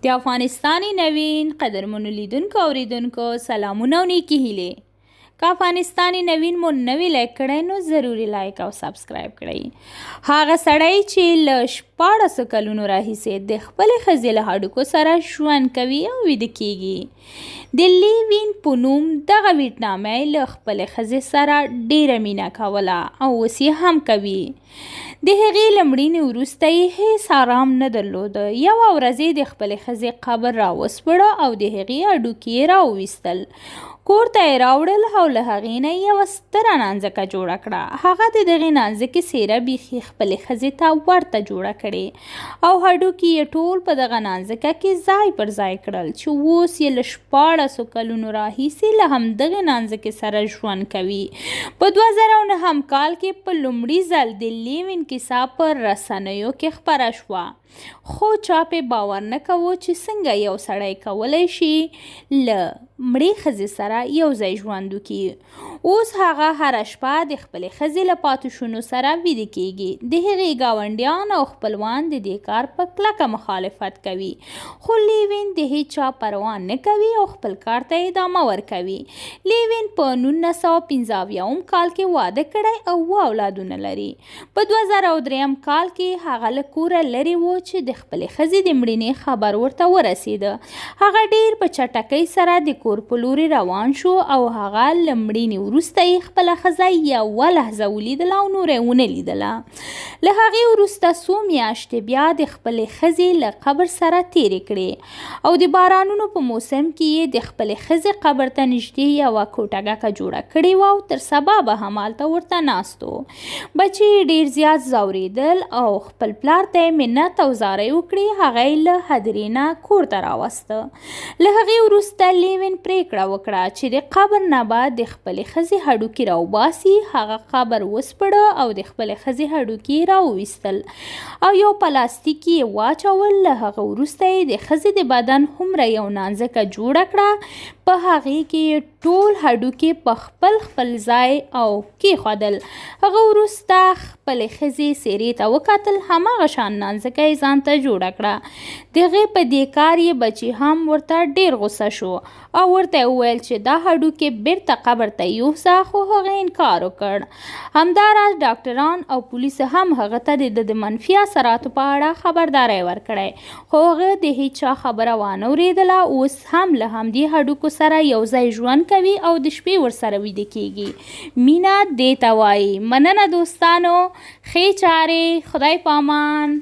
د افغانستاني نوین قدرمنو لیدونکو اوریدونکو سلامونه او نیکې هیلې. که افغانستاني نوین مو نوی لایک کړی نو ضروري لایک او سبسکرایب کړئ. هغه سړی چې له 14 کلونو راهیسې د خپلې ښځې له هډوکو سره ژوند کوي او ویده کیږي. د لیوین په نوم دغه ویټنامۍ له خپلې ښځې سره ډیره مینه کوله او اوس یې هم کوي. د هغې له مړینې وروسته یې هیڅ آرام نه درلوده. یوه ورځ یې د خپلې ښځې قبر راوسپړه او د هغې هډوکي یې راوویستل. کور ته یې راوړل او له هغې نه یې یوه ستره نانځکه جوړه کړه. هغه د دغې نانځکې څېره بیخي خپلې ښځې ته ورته جوړه کړې او هډوکي یې ټول په دغه نانځکه کې ځای پر ځای کړل چې اوس یې له 14 کلونو راهیسې له همدغې نانځکې سره ژوند کوي. په 2009 کال کې په لومړي ځل د لیوین کیسه پر رسنیو کې خپره شوه، خو چا پې باور نه کوو چې څنګه یو سړی کولی شي له مړې ښځې سره یو ځای ژوند وکړي. اوس هغه هره شپه د خپلې ښځې له پاتې شونو سره ویده کیږي. د هغې ګاونډیان او خپلوان د دې کار په کلکه مخالفت کوي، خو لیوین د هیچا پروا نه کوي او خپل کار ته ادامه ورکوي. لیوین په 1975 کال کې واده کړی او 2 اولادونه لري. په 2003 کال کې هغه له کوره لرې و چې د خپلې ښځې د مړینې خبر ورته ورسېده. هغه ډیر په چټکۍ سره د کور په لوري روان شو او هغه له مړینې وروسته یې خپله ښځه یوه لحظه ولیدله او نوره یې ونه لیدله. له هغې وروسته څو میاشتې بیا د خپلې ښځې له قبر سره تېرې کړې او د بارانونو په موسم کې یې د خپلې ښځې قبر ته نږدې یوه کوټګکه جوړه کړې وه او تر سبا به همالته ورته ناست و. بچي یې ډېر زیات ځورېدل او خپل پلار ته یې منت او زارۍ وکړې. هغه یې له هدیرې نه کور ته راوسته. له هغې وروسته لیوین پریکړه وکړه چې د قبر نه به د خپلې ښځې هډوکي راوباسي. هغه قبر وسپړه او د خپلې ښځې هډوکي یې راوویستل او یو پلاستیک یې واچول. له هغه وروسته یې د ښځې د بدن هومره یو نانځکه جوړه کړه. په هغې کې ټول هډوکي په خپل ځای او کېښودل. هغه وروسته خپلې ښځې څېرې ته وکتل. هماغه شان نانځکه یې ځان ته جوړه کړه. د هغې په دې کار یې بچي هم ورته ډېر غوسه شو او ورته یې وویل چې دا هډوکي بیرته قبر ته یوسه، خو هغې انکار وکړ. همداراز ډاکټران او پولیس هم هغه ته د منفي اثراتو په اړه خبرداری ورکړی، خو هغه د هیچا خبره وانه اورېدله. اوس هم له همدې هډوکو سره یو ځای ژوند کوي او د شپې ورسره ویده کیږي. مینه دې ته وایي. مننه دوستانو، ښې چارې، خدای په امان.